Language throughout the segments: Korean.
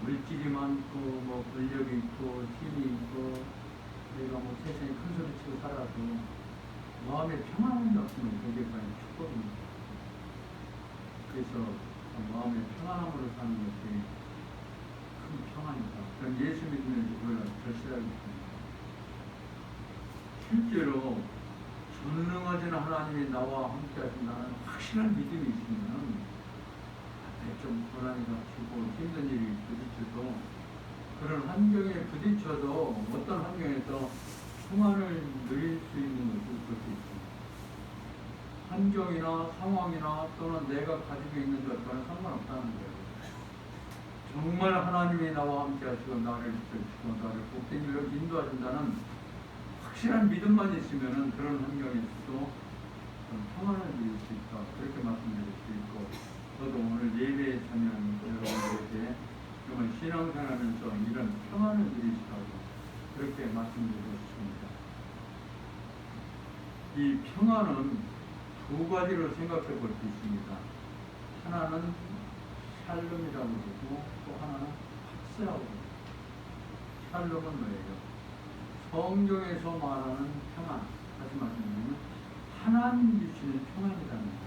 물질이 많고 뭐 권력이 있고 힘이 있고 내가 뭐 세상에 큰 소리 치고 살아도 마음에 평안함이 없으면 그게 과연 축복입니다. 그래서 마음의 평안함으로 사는 것이 큰 평안이다. 그럼 예수 믿으면 그걸 절실하게 봅니다. 실제로 전능하신 하나님이 나와 함께 하신다는 확실한 믿음이 있으면 좀 고난이 닥치고 힘든 일이 부딪혀도 그런 환경에 부딪혀도 어떤 환경에서 평안을 누릴 수 있는 것을 볼 수 있습니다. 환경이나 상황이나 또는 내가 가지고 있는 것과는 상관없다는 거예요. 정말 하나님이 나와 함께 하시고 나를 지켜주시고 나를 복된 길로 인도하신다는 확실한 믿음만 있으면 그런 환경에서도 평안을 누릴 수 있다. 그렇게 말씀드릴 수 있고, 저도 오늘 예배에 참여하는 여러분들에게 정말 신앙생활하면서 이런 평안을 누리시라고 그렇게 말씀드리고 싶습니다. 이 평안은 두 가지로 생각해 볼 수 있습니다. 하나는 샬롬이라고 그러고 또 하나는 팍스라고 그래요. 샬롬은 뭐예요? 성경에서 말하는 평안, 다시 말하면 하나님 주시는 평안이라는 거예요.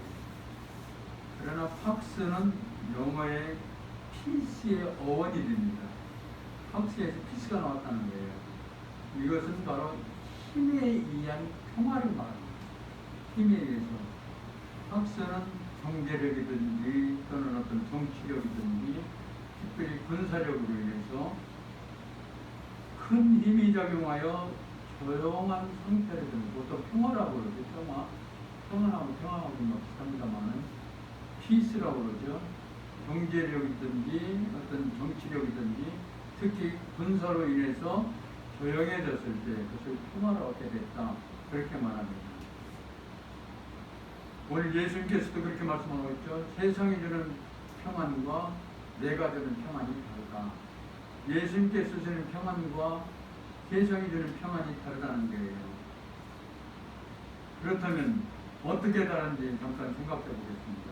그러나 팍스는 영어의 피스의 어원이 됩니다. 팍스에서 피스가 나왔다는 거예요. 이것은 바로 힘에 의한 평화를 말합니다. 힘에 의해서. 팍스는 경제력이든지 또는 어떤 정치력이든지 특별히 군사력으로 인해서 큰 힘이 작용하여 조용한 상태를 좀 보통 평화라고 그러죠. 평안하고 평화하고 비슷합니다만은 피스라고 그러죠. 경제력이든지 어떤 정치력이든지 특히 군사로 인해서 조용해졌을 때 그것을 평화로 얻게 됐다. 그렇게 말합니다. 오늘 예수님께서도 그렇게 말씀하고 있죠. 세상이 주는 평안과 내가 주는 평안이 다르다. 예수님께서 주는 평안과 세상이 주는 평안이 다르다는 거예요. 그렇다면 어떻게 다른지 잠깐 생각해 보겠습니다.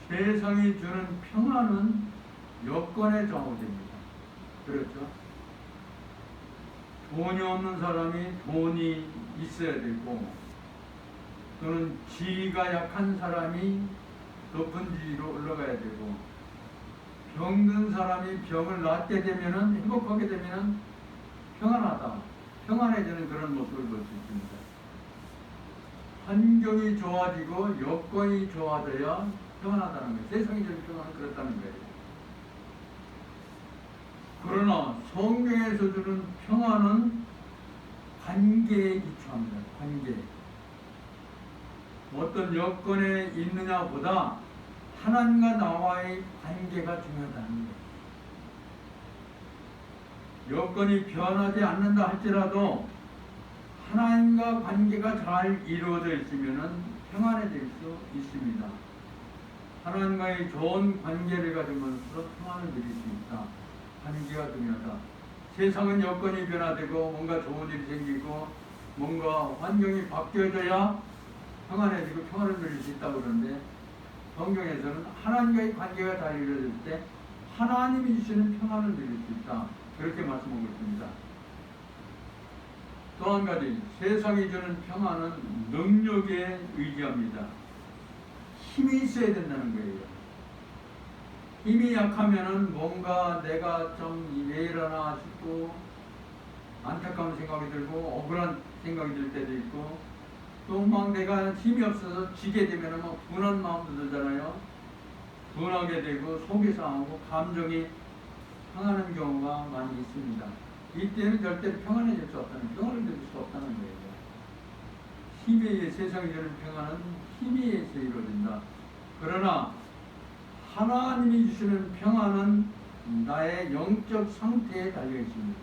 세상이 주는 평안은 여건에 좌우됩니다. 그렇죠? 돈이 없는 사람이 돈이 있어야 되고 또는 지위가 약한 사람이 높은 지위로 올라가야 되고 병든 사람이 병을 낫게 되면은 행복하게 되면은 평안하다. 평안해지는 그런 모습을 볼 수 있습니다. 환경이 좋아지고 여건이 좋아져야 평안하다는 거예요. 세상이 주는 평안은 그렇다는 거예요. 그러나 성경에서 주는 평안은 관계에 기초합니다. 관계. 어떤 여건에 있느냐보다 하나님과 나와의 관계가 중요하다는 거예요. 여건이 변하지 않는다 할지라도 하나님과 관계가 잘 이루어져 있으면 평안해질 수 있습니다. 하나님과의 좋은 관계를 가지면서 평안을 누릴 수 있다. 관계가 중요하다. 세상은 여건이 변화되고 뭔가 좋은 일이 생기고 뭔가 환경이 바뀌어져야 평안해지고 평안을 누릴 수 있다고 그러는데 성경에서는 하나님과의 관계가 잘 이루어질 때 하나님이 주시는 평안을 누릴 수 있다. 그렇게 말씀하고 있습니다. 또 한 가지, 세상이 주는 평안은 능력에 의지합니다. 힘이 있어야 된다는 거예요. 힘이 약하면은 뭔가 내가 좀 왜 이러나 싶고 안타까운 생각이 들고 억울한 생각이 들 때도 있고 또 막 내가 힘이 없어서 지게 되면은 막 분한 마음도 들잖아요. 분하게 되고 속이 상하고 감정이 상하는 경우가 많이 있습니다. 이때는 절대 평안해질 수 없다는, 평안을 누릴 수 없다는 거예요. 힘에 의해 세상이 주는 평안은 힘에 의해서 이루어진다. 그러나 하나님이 주시는 평안은 나의 영적 상태에 달려 있습니다.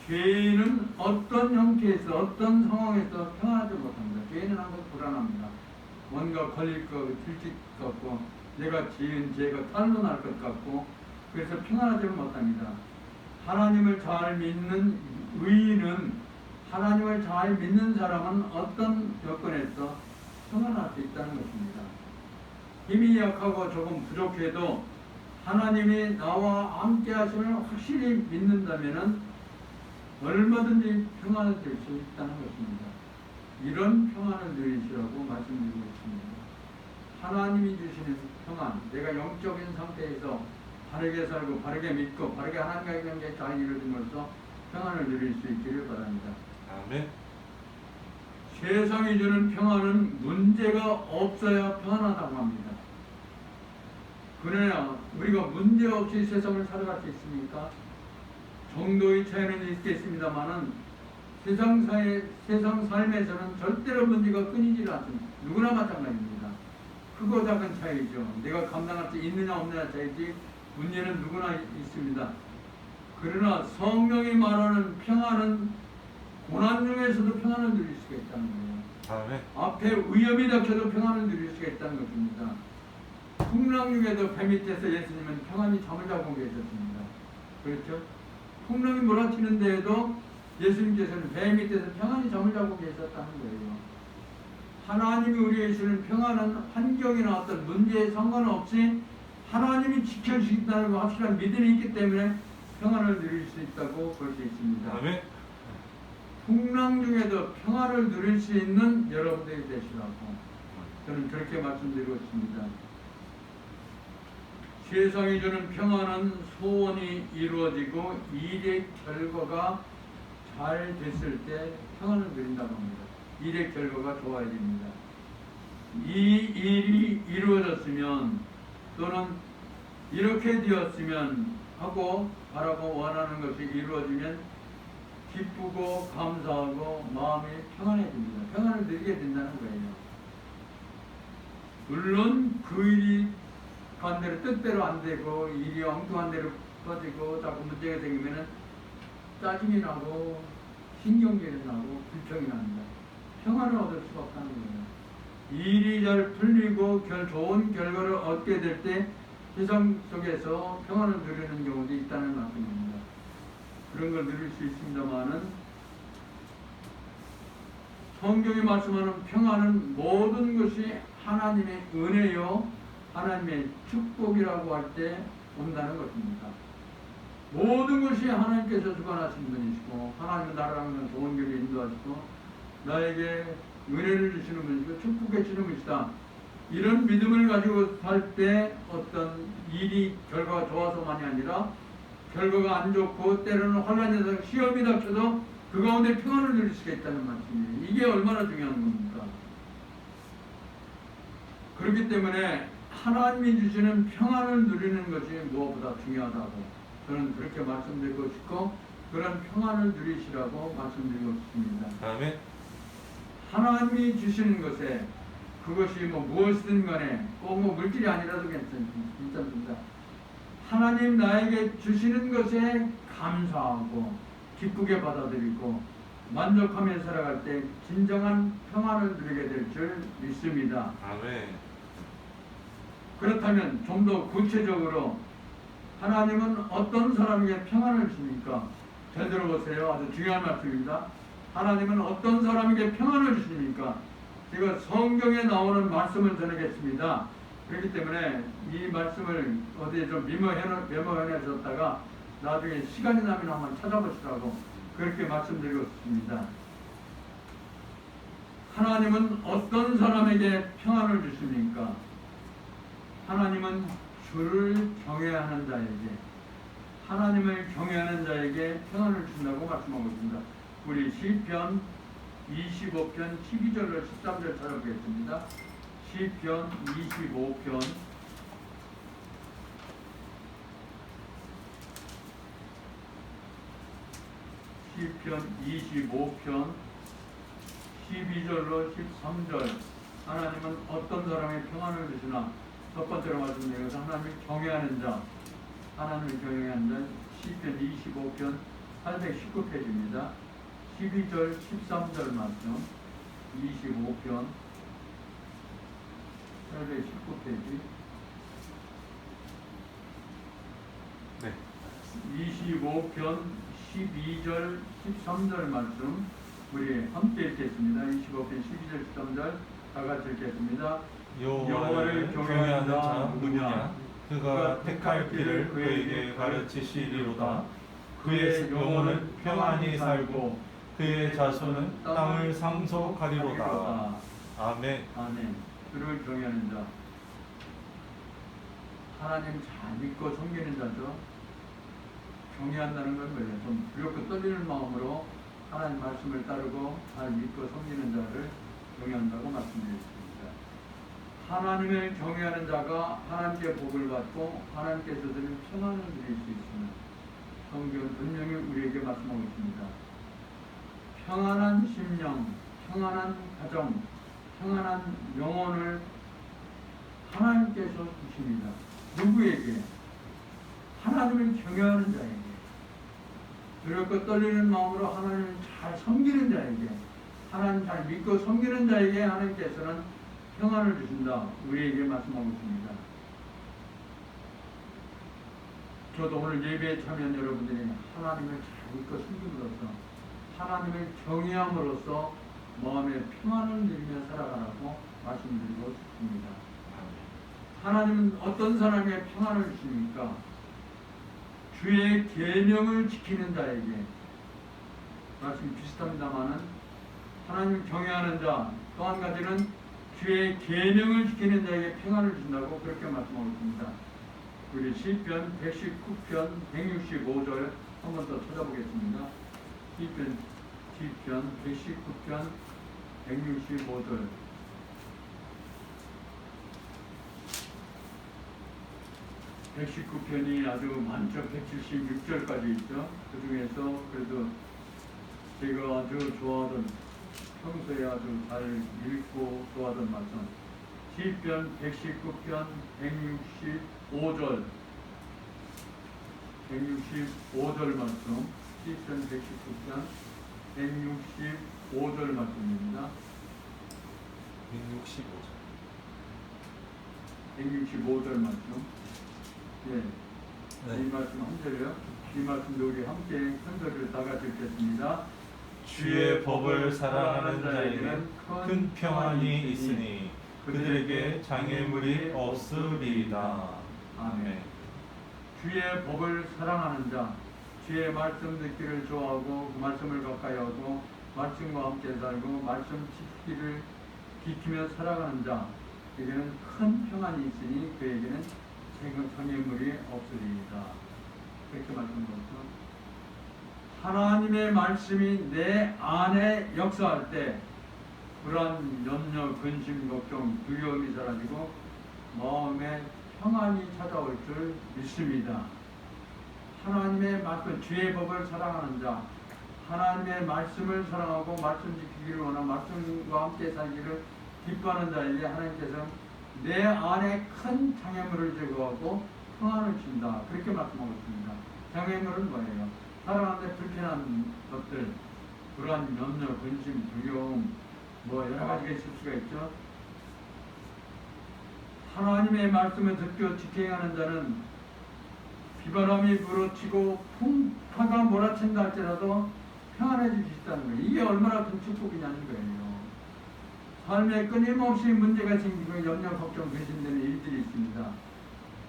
죄인은 어떤 형태에서 어떤 상황에서 평안하지 못합니다. 죄인은 항상 불안합니다. 뭔가 걸릴 것, 들킬 것 같고 내가 지은 죄가 탄로날 것 같고 그래서 평안하지 못합니다. 하나님을 잘 믿는 의인은 하나님을 잘 믿는 사람은 어떤 여건에서 평안할 수 있다는 것입니다. 힘이 약하고 조금 부족해도 하나님이 나와 함께 하심을 확실히 믿는다면 얼마든지 평안을 들 수 있다는 것입니다. 이런 평안을 누리시라고 말씀드리고 있습니다. 하나님이 주시는 평안, 내가 영적인 상태에서 바르게 살고 바르게 믿고 바르게 하나님과의 관계 잘 이루어짐으로써 평안을 누릴 수 있기를 바랍니다. 아멘. 세상이 주는 평안은 문제가 없어야 평안하다고 합니다. 그러나 우리가 문제없이 세상을 살아갈 수 있습니까? 정도의 차이는 있겠습니다만은 세상 삶에서는 절대로 문제가 끊이질 않습니다. 누구나 마찬가지입니다. 크고 작은 차이죠. 내가 감당할 수 있느냐 없느냐 차이지 문제는 누구나 있습니다. 그러나 성경이 말하는 평안은 고난 중에서도 평안을 누릴 수가 있다는 거예요. 아멘. 앞에 위험이 닥쳐도 평안을 누릴 수가 있다는 것입니다. 풍랑 중에도 배 밑에서 예수님은 평안히 잠을 자고 계셨습니다. 그렇죠? 풍랑이 몰아치는 데에도 예수님께서는 배 밑에서 평안히 잠을 자고 계셨다는 거예요. 하나님이 우리에게 주는 평안은 환경이나 어떤 문제에 상관없이 하나님이 지켜주신다는 확실한 믿음이 있기 때문에 평안을 누릴 수 있다고 볼 수 있습니다. 아멘. 풍랑 중에도 평안을 누릴 수 있는 여러분들이 되시라고 저는 그렇게 말씀드리고 있습니다. 세상이 주는 평안은 소원이 이루어지고 일의 결과가 잘 됐을 때 평안을 누린다고 합니다. 일의 결과가 좋아야 됩니다. 이 일이 이루어졌으면 또는 이렇게 되었으면 하고 바라고 원하는 것이 이루어지면 기쁘고 감사하고 마음이 평안해집니다. 평안을 누리게 된다는 거예요. 물론 그 일이 반대로 뜻대로 안 되고 일이 엉뚱한 대로 퍼지고 자꾸 문제가 생기면 짜증이 나고 신경질이 나고 불평이 납니다. 평안을 얻을 수가 없다는 거예요. 일이 잘 풀리고 좋은 결과를 얻게 될 때 세상 속에서 평안을 누리는 경우도 있다는 말씀입니다. 그런 걸 누릴 수 있습니다만은 성경이 말씀하는 평안은 모든 것이 하나님의 은혜요 하나님의 축복이라고 할 때 온다는 것입니다. 모든 것이 하나님께서 주관하신 분이시고 하나님은 나를 항상 좋은 길을 인도하시고 나에게 은혜를 주시는 분이시고 축복해 주시는 분이시다. 이런 믿음을 가지고 살 때 어떤 일이 결과가 좋아서만이 아니라 결과가 안 좋고 때로는 혼란에서 시험이 닥쳐도 그 가운데 평안을 누릴 수가 있다는 말씀이에요. 이게 얼마나 중요한 겁니까? 그렇기 때문에 하나님이 주시는 평안을 누리는 것이 무엇보다 중요하다고 저는 그렇게 말씀드리고 싶고 그런 평안을 누리시라고 말씀드리고 싶습니다. 아멘. 하나님이 주시는 것에 그것이 무엇이든 간에 꼭 물질이 아니라도 괜찮습니다. 하나님 나에게 주시는 것에 감사하고 기쁘게 받아들이고 만족하며 살아갈 때 진정한 평안을 누리게 될 줄 믿습니다. 아멘. 그렇다면 좀 더 구체적으로 하나님은 어떤 사람에게 평안을 주십니까? 잘 들어보세요. 아주 중요한 말씀입니다. 하나님은 어떤 사람에게 평안을 주십니까? 제가 성경에 나오는 말씀을 전하겠습니다. 그렇기 때문에 이 말씀을 어디에 좀 메모해놨다가 나중에 시간이 나면 한번 찾아보시라고 그렇게 말씀드리고 싶습니다. 하나님은 어떤 사람에게 평안을 주십니까? 하나님은 주를 경외하는 자에게 하나님을 경외하는 자에게 평안을 준다고 말씀하고 있습니다. 우리 시편 25편 12절로 13절 찾아보겠습니다. 시편 25편 25편 12절로 13절 하나님은 어떤 사람의 평안을 주시나 첫 번째로 말씀드린 것은 하나님을 경외하는 자 하나님을 경외하는 자 시편 25편 819페이지입니다. 12절 13절 말씀 25편 819페이지 네. 25편 12절 13절 말씀 우리 함께 읽겠습니다. 25편 12절 13절 다 같이 읽겠습니다. 여호와를 경외하는 자 누구냐? 그가 택할 길을 그에게 가르치시리로다. 그의 영혼은 평안히 살고 그의 자손은 땅을 상속하리로다. 아멘. 아멘. 주를 경외하는 자, 하나님 잘 믿고 섬기는 자죠. 경외한다는 건 뭐예요? 좀 두렵고 떨리는 마음으로 하나님 말씀을 따르고 잘 믿고 섬기는 자를 경외한다고 말씀드렸습니다. 하나님을 경외하는 자가 하나님께 복을 받고 하나님께서 드리는 평안을 누릴 수 있습니다. 성경은 분명히 우리에게 말씀하고 있습니다. 평안한 심령, 평안한 가정, 평안한 영혼을 하나님께서 주십니다. 누구에게? 하나님을 경외하는 자에게, 두렵고 떨리는 마음으로 하나님을 잘 섬기는 자에게, 하나님 잘 믿고 섬기는 자에게 하나님께서는 평안을 주신다. 우리에게 말씀하고 있습니다. 저도 오늘 예배에 참여한 여러분들이 하나님을 잘 믿고 섬김으로써, 하나님을 경외함으로써 마음의 평안을 누리며 살아가라고 말씀드리고 싶습니다. 하나님은 어떤 사람에게 평안을 주십니까? 주의 계명을 지키는 자에게. 말씀이 비슷합니다마는 하나님을 경외하는 자, 또 한 가지는 주의 계명을 지키는 자에게 평안을 준다고 그렇게 말씀하고 있습니다. 우리 시편 119편 165절 한 번 더 찾아보겠습니다. 시편 119편 165절. (119편이) 아주 많죠. 176절까지 있죠. 그 중에서 그래도 제가 아주 좋아하던, 평소에 아주 잘 읽고 좋아하던 말씀, 시편 119편 165절 165절 말씀, 시편 119편 165절 말씀입니다. 165절 말씀. 예, 이 말씀 한 절이요. 이 말씀도 우리 함께 한 절을 다 같이 읽겠습니다. 주의 법을 사랑하는 자에게는 큰 평안이 있으니 그들에게 장애물이 없으리이다. 아멘. 주의 법을 사랑하는 자, 주의 말씀 듣기를 좋아하고 그 말씀을 가까이 하고 말씀과 함께 살고 말씀 지키며 살아가는 자에게는 큰 평안이 있으니 그에게는 장애물이 없으리이다. 그렇게 말씀드렸죠. 하나님의 말씀이 내 안에 역사할 때 불안, 염려, 근심, 걱정, 두려움이 사라지고 마음에 평안이 찾아올 줄 믿습니다. 하나님의 말씀, 주의 법을 사랑하는 자, 하나님의 말씀을 사랑하고 말씀 지키기를 원하고 말씀과 함께 살기를 기뻐하는 자에게 하나님께서 내 안에 큰 장애물을 제거하고 평안을 준다. 그렇게 말씀하고 있습니다. 장애물은 뭐예요? 살아가는데 불편한 것들, 불안, 염려, 근심, 두려움, 뭐 여러 가지가 있을 수가 있죠. 하나님의 말씀을 듣고 지켜가는 자는 비바람이 불어치고 풍파가 몰아친다 할지라도 평안해질 수 있다는 거예요. 이게 얼마나 큰 축복이냐는 거예요. 삶에 끊임없이 문제가 생기고 염려, 걱정, 근심되는 일들이 있습니다.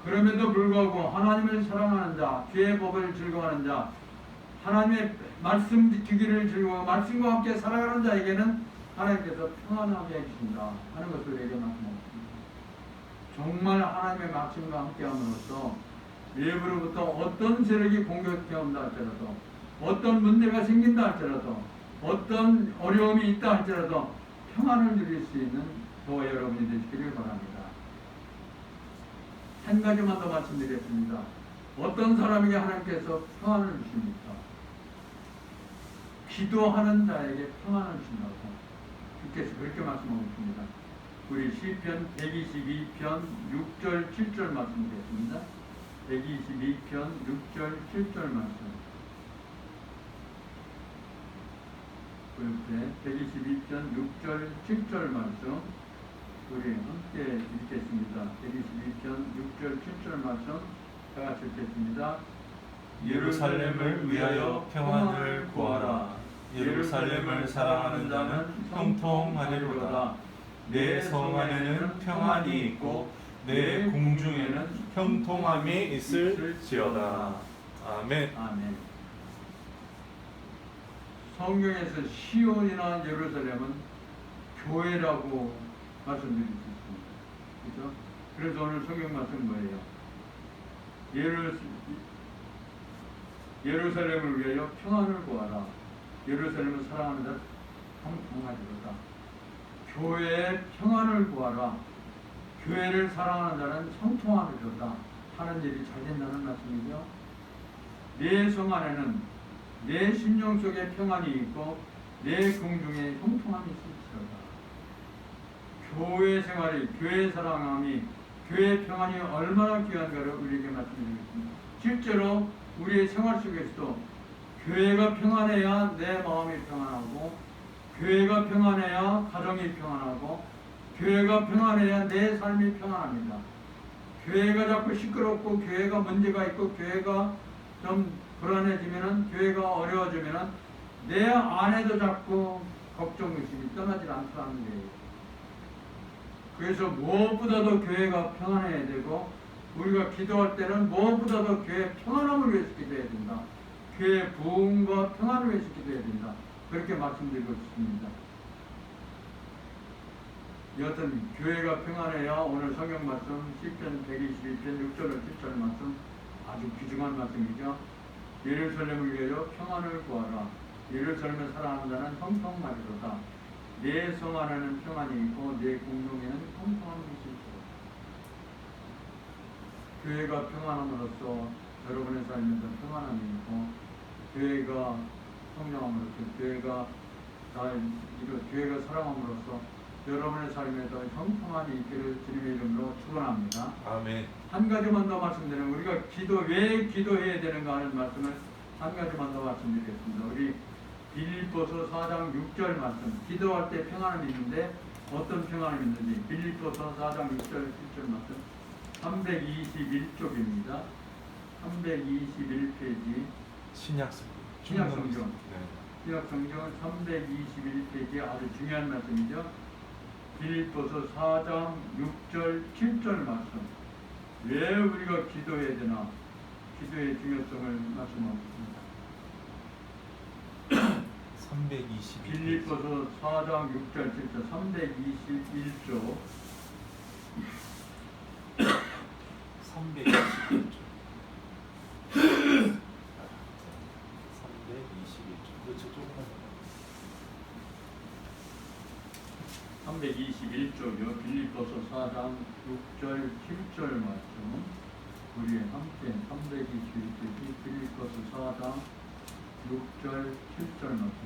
그럼에도 불구하고 하나님을 사랑하는 자, 주의 법을 즐거워하는 자, 하나님의 말씀 지키기를 즐거워하고 말씀과 함께 살아가는 자에게는 하나님께서 평안하게 해주신다 하는 것을 우리에게 말씀하셨습니다. 정말 하나님의 말씀과 함께 함으로써 외부로부터 어떤 세력이 공격해 온다 할지라도, 어떤 문제가 생긴다 할지라도, 어떤 어려움이 있다 할지라도 평안을 누릴 수 있는 저와 여러분이 되시기를 바랍니다. 한 가지만 더 말씀드리겠습니다. 어떤 사람에게 하나님께서 평안을 주십니까? 기도하는 자에게 평안을 주신다고 주께서 그렇게 말씀하고 있습니다. 우리 시편 122편 6절 7절 말씀드리겠습니다. 122편 6절 7절 말씀. 그런데 122편 6절 7절 말씀 우리 함께 읽겠습니다. 122편 6절 7절 말씀 다 같이 읽겠습니다. 예루살렘을 위하여 평안을 구하라. 예루살렘을 사랑하는 자는 형통하리로다. 내 성 안에는 평안이 있고 내 공중에는 형통함이 있을지어다. 아멘. 아멘. 성경에서 시온이나 예루살렘은 교회라고 말씀드릴 수 있습니다. 그렇죠? 그래서 오늘 성경 말씀 뭐예요? 예루살렘을 위하여 평안을 구하라. 예루살렘을 사랑하는 자 형통하리로다. 교회의 평안을 구하라. 교회를 사랑하는 자는 형통하리로다. 하는 일이 잘 된다는 말씀이죠. 내 성 안에는 내 심령 속에 평안이 있고 내 궁중에 형통함이 있을지어다. 교회 생활이, 교회 사랑함이, 교회 평안이 얼마나 귀한가를 우리에게 말씀드리겠습니다. 실제로 우리의 생활 속에서도 교회가 평안해야 내 마음이 평안하고, 교회가 평안해야 가정이 평안하고, 교회가 평안해야 내 삶이 평안합니다. 교회가 자꾸 시끄럽고, 교회가 문제가 있고, 교회가 좀 불안해지면은, 교회가 어려워지면은 내 안에도 자꾸 걱정 의식이 떠나질 않다는 거예요. 그래서 무엇보다도 교회가 평안해야 되고, 우리가 기도할 때는 무엇보다도 교회 평안함을 위해서 기도해야 된다. 교회 부흥과 평안을 위해서 기도해야 된다. 그렇게 말씀드리고 싶습니다. 여하튼 교회가 평안해야 오늘 성경 말씀 10편 122편 6절로 7절 말씀 아주 귀중한 말씀이죠. 예루살렘을 위하여 평안을 구하라. 예루살렘을 사랑하는 자는 형통하리로다. 내 성 안에는 평안이 있고 내 공동에는 형통함이 있을지어다. 교회가 평안함으로써 여러분의 삶에서 평안함이 있고, 교회가 성장함으로써, 교회가 사랑함으로써 여러분의 삶에서 형통함이 있기를 주님의 이름으로 축원합니다. 아멘. 한 가지만 더 말씀드리면, 우리가 왜 기도해야 되는가 하는 말씀을 한 가지만 더 말씀드리겠습니다. 우리 빌립보서 4장 6절 말씀, 기도할 때 평안함이 있는데 어떤 평안함이 있는지, 빌립보서 4장 6절 7절 말씀 321쪽입니다. 321페이지 신약성경. 네. 신약성경 321페이지 아주 중요한 말씀이죠. 빌립보서 4장 6절 7절 말씀. 왜 우리가 기도해야 되나? 기도의 중요성을 말씀하겠습니다. 321. 빌립보서 4장 6절 7절 321조 321조. 321조. 그렇죠. 조금만. 321조요. 빌립보서 4장 6절 7절 말씀. 우리 함께 321조 빌립보서 4장 6절 7절 말씀.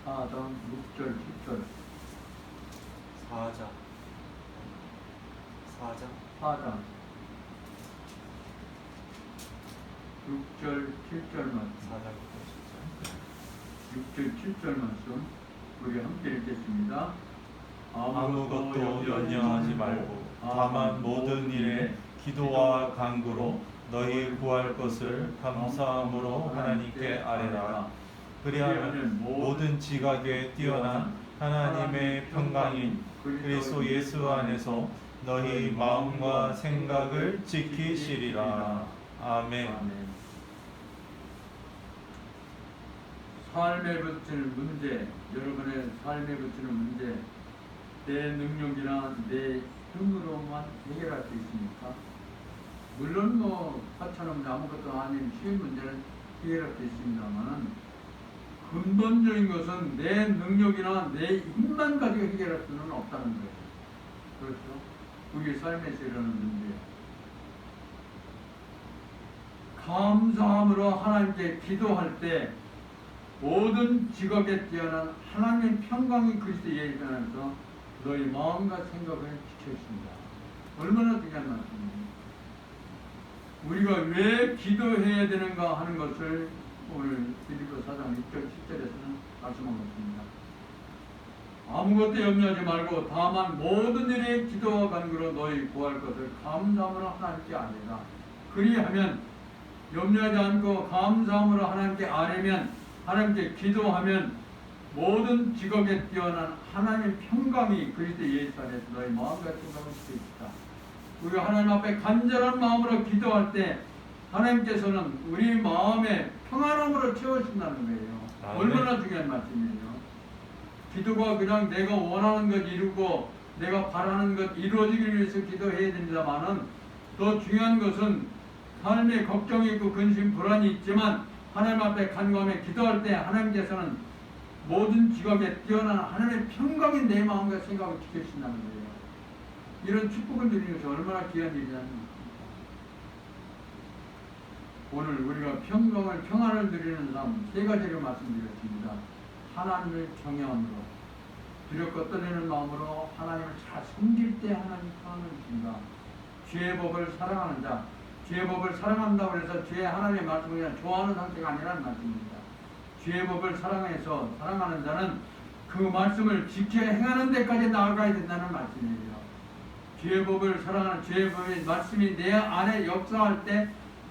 4장 6절 7절 4장 4장 6절 7절 말씀. 6절 7절 말씀 우리 함께 읽겠습니다. 아무것도 염려하지 말고 다만 모든 일에 기도와 간구로 너희 구할 것을 감사함으로 하나님께 아뢰라. 그리하면 모든 지각에 뛰어난 하나님의 평강인 그리스도 예수 안에서 너희 마음과 생각을 지키시리라. 아멘. 삶에 붙이는 문제, 여러분의 삶에 붙이는 문제, 내 능력이나 내 힘으로만 해결할 수 있습니까? 물론 화처럼 아무것도 아닌 쉬운 문제는 해결할 수 있습니다만, 근본적인 것은 내 능력이나 내 힘만 가지고 해결할 수는 없다는 거예요. 그렇죠? 우리 삶에서 일어나는 문제. 감사함으로 하나님께 기도할 때 모든 직업에 뛰어난 하나님의 평강이 그리스도에 일어나서 너희 마음과 생각을 지켜주신다. 얼마나 중요한 말씀입니다. 우리가 왜 기도해야 되는가 하는 것을 오늘 빌립보 4장 6절 7절에서는 말씀한 것입니다. 아무것도 염려하지 말고 다만 모든 일에 기도와 간구로 너희 구할 것을 감사함으로 하나님께 아뢰라. 그리하면 염려하지 않고 감사함으로 하나님께 아뢰면, 하나님께 기도하면 모든 직업에 뛰어난 하나님의 평강이 그리스도 예수 안에서 너희 마음과 생각을 지키시다. 우리가 하나님 앞에 간절한 마음으로 기도할 때 하나님께서는 우리 마음에 평안함으로 채우신다는 거예요. 아멘. 얼마나 중요한 말씀이에요. 기도가 그냥 내가 원하는 것 이루고 내가 바라는 것 이루어지기 위해서 기도해야 됩니다만은 더 중요한 것은 삶에 걱정이 있고 근심 불안이 있지만 하나님 앞에 간구하며 기도할 때 하나님께서는 모든 직업에 뛰어난 하나님의 평강이 내 마음과 생각을 지켜주신다는 거예요. 이런 축복을 누리는 것이 얼마나 귀한 일이냐면 오늘 우리가 평안을 누리는 삶 세 가지를 말씀드렸습니다. 하나님을 경외함으로 두렵고 떨리는 마음으로 하나님을 잘 섬길 때 하나님 평안을 주신다. 주의 법을 사랑하는 자, 주의 법을 사랑한다고 해서 주의 하나님의 말씀을 그냥 좋아하는 상태가 아니라는 말씀입니다. 주의 법을 사랑해서 사랑하는 자는 그 말씀을 지켜 행하는 데까지 나아가야 된다는 말씀이에요. 주의 법을 사랑하는 주의 법의 말씀이 내 안에 역사할 때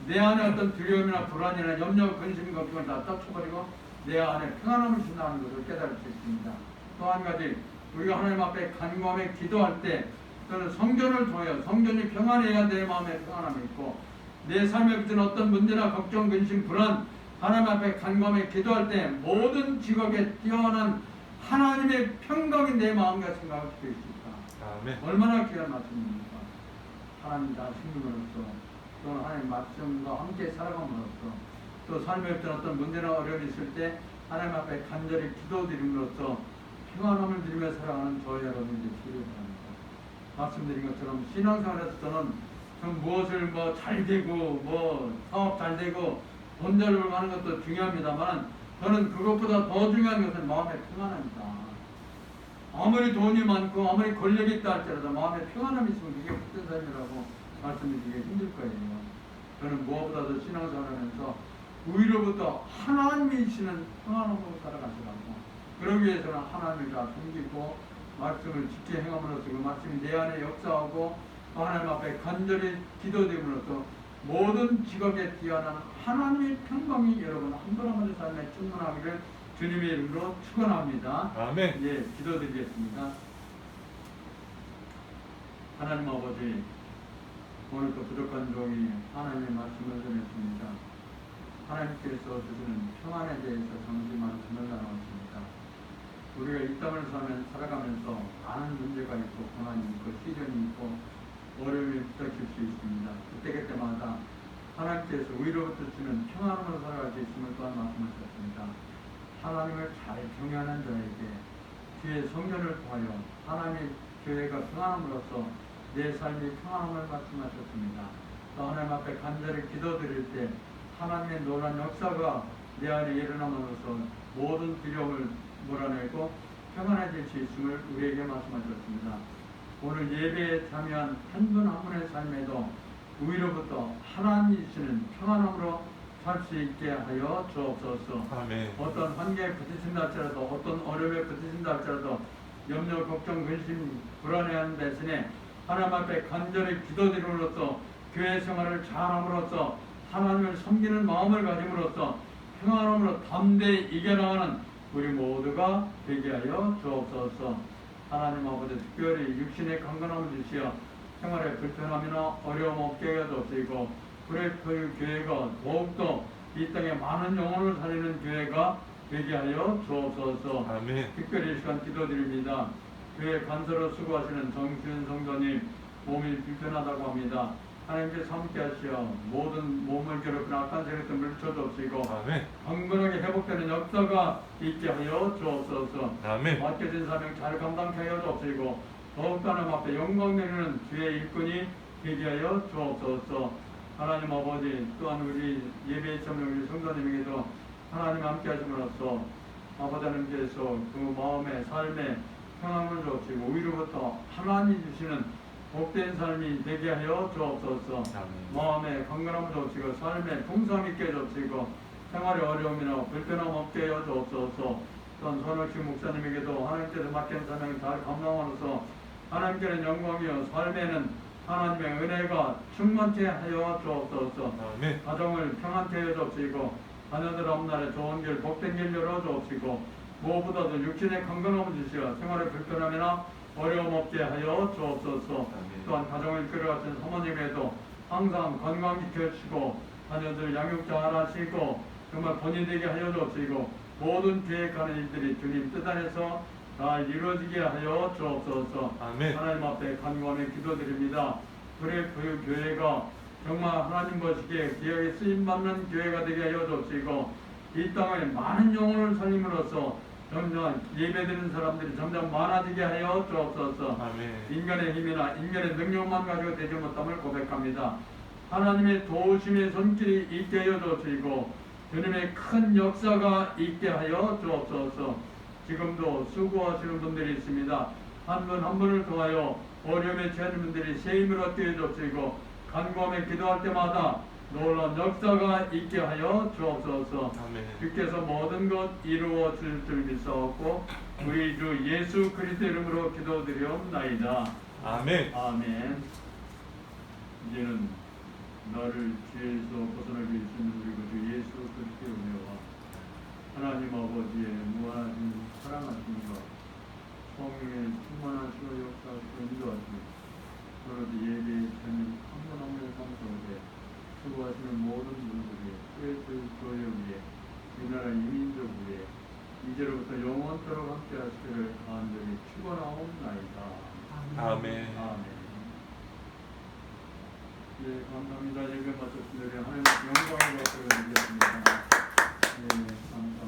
내 안에 어떤 두려움이나 불안이나 염려, 근심, 걱정을 다 떨쳐버리고 내 안에 평안함을 준다는 것을 깨달을 수 있습니다. 또 한 가지 우리가 하나님 앞에 간구하며 기도할 때 또는 성전을 통하여 성전이 평안해야 내 마음에 평안함이 있고 내 삶에 붙은 어떤 문제나 걱정, 근심, 불안 하나님 앞에 간구하며 기도할 때 모든 직업에 뛰어난 하나님의 평강이 내 마음과 생각을 지킬 수 있다. 아멘. 얼마나 귀한 말씀입니까? 하나님 다 생김으로써 또 하나님 말씀과 함께 살아감으로써 또 삶에 어떤 문제나 어려움이 있을 때 하나님 앞에 간절히 기도드림으로써 평안함을 누리며 살아가는 저희 여러분들이 되시기 바랍니다. 말씀드린 것처럼 신앙생활에서 저는 무엇을 잘 되고 사업 잘 되고 돈 잘 벌고 하는 것도 중요합니다만 저는 그것보다 더 중요한 것은 마음의 평안함이다. 아무리 돈이 많고 아무리 권력이 있다 할지라도 마음에 평안함이 있으면 그게 복된 삶이라고 말씀드리기 힘들 거예요. 저는 무엇보다도 신앙생활하면서 위로부터 하나님이 주시는 평안함으로 살아가시라고 그러기 위해서는 하나님을 다 섬기고 말씀을 지켜 행함으로써 그 말씀이 내 안에 역사하고 하나님 앞에 간절히 기도됨으로써 모든 직업에 뛰어난 하나님의 평강이 여러분 한 분 한 분의 삶에 충만하기를 주님의 이름으로 축원합니다. 아멘. 예, 기도드리겠습니다. 하나님 아버지, 오늘도 부족한 종이 하나님의 말씀을 전했습니다. 하나님께서 주시는 평안에 대해서 정말 말씀을 나눴습니다. 우리가 이 땅을 살아가면서 많은 문제가 있고 고난이 있고 시련이 있고 어려움이 부닥칠 수 있습니다. 그때마다 하나님께서 위로부터 주는 평안으로 살아갈 수 있음을 또한 말씀하셨습니다. 하나님을 잘 경외하는 자에게 주의 성전을 통하여 하나님의 교회가 평안함으로써 내 삶이 평안함을 말씀하셨습니다. 또 하나님 앞에 간절히 기도드릴 때 하나님의 놀라운 역사가 내 안에 일어남으로써 모든 두려움을 몰아내고 평안해질 수 있음을 우리에게 말씀하셨습니다. 오늘 예배에 참여한 한 분 한 분의 삶에도 위로부터 하나님이 주시는 평안함으로 살 수 있게 하여 주옵소서. 아멘. 어떤 환경에 부딪힌다 할지라도 어떤 어려움에 부딪힌다 할지라도 염려, 걱정, 근심, 불안해하는 대신에 하나님 앞에 간절히 기도드림으로써 교회 생활을 잘함으로써 하나님을 섬기는 마음을 가짐으로써 평안함으로 담대히 이겨나가는 우리 모두가 되게 하여 주옵소서. 하나님 아버지 특별히 육신의 강건함을 주시어 생활에 불편함이나 어려움 없게 하여 주옵시고 그 교회가 더욱더 이 땅에 많은 영혼을 살리는 교회가 되게 하여 주옵소서. 아멘. 특별히 이 시간 기도드립니다. 교회 간서로 수고하시는 정수현 성도님 몸이 불편하다고 합니다. 하나님께서 함께 하시어 모든 몸을 괴롭히는 악한 세력들 물쳐주옵시고 아멘. 강건하게 회복되는 역사가 있게 하여 주옵소서. 아멘. 맡겨진 사명 잘 감당케 하여 주옵시고 더욱더 하나님 앞에 영광 내리는 주의 일꾼이 되게 하여 주옵소서. 하나님 아버지 또한 우리 예배에 참여한 우리 성도님에게도 하나님 함께 하심으로써 아버지 하나님께서 그 마음의 삶에 평안을 주옵시고 위로부터 하나님 주시는 복된 삶이 되게 하여 주옵소서. 마음에 건강함을 주옵시고 삶에 풍성 있게 주옵시고 생활의 어려움이나 불편함 없게 하여 주옵소서. 또한 선옥식 목사님에게도 하나님께서 맡긴 사명을 잘 감당하면서 하나님께는 영광이요 삶에는 하나님의 은혜가 충만케 하여 주옵소서. 아멘. 가정을 평안케 하여 주옵시고 자녀들 앞날에 좋은 길 복된 길 열어 주옵시고 무엇보다도 육신의 건강함을 주시어 생활의 불편함이나 어려움 없게 하여 주옵소서. 또한 가정을 끌어가신 사모님에도 항상 건강지켜 주시고 자녀들 양육 잘하시고 정말 본인 되게 하여 주시고 모든 계획하는 일들이 주님 뜻 안에서 다 이루어지게 하여 주옵소서. 아멘. 하나님 앞에 간구하며 기도드립니다. 우리 교회가 정말 하나님 보시기에 기억에 쓰임받는 교회가 되게 하여 주시고 이 땅에 많은 영혼을 살림으로써 점점 예배드리는 사람들이 점점 많아지게 하여 주옵소서. 아멘. 인간의 힘이나 인간의 능력만 가지고 되지 못함을 고백합니다. 하나님의 도우심의 손길이 있게 하여 주시고 주님의 큰 역사가 있게 하여 주옵소서. 지금도 수고하시는 분들이 있습니다. 한 분 한 분을 통하여 어려움에 처한 분들이 새 힘을 얻게 해주시고 간구하며 기도할 때마다 놀라운 역사가 있게 하여 주옵소서. 아멘. 주께서 모든 것 이루어 주실 줄 믿사옵고 우리 주 예수 그리스도 이름으로 기도드리옵나이다. 아멘. 아멘. 이제는 나를 죄에서 벗어나게 해주시는 우리 주 예수 그리스도의 은혜와 하나님 아버지의 무한하신 사랑하심과 성령의 충만하시고 역사하시고 인도하시고 그러도 예배에 참여 한 분 한 분의 감사하게 수고하시는 모든 분들이 그리스도의 교회 위에 이 나라 이민족 위에 이제로부터 영원토록 함께 하시기를 간절히 축원하옵나이다. 아멘. 아멘. 예, 감사합니다. 예배 마쳤습니다. 하나님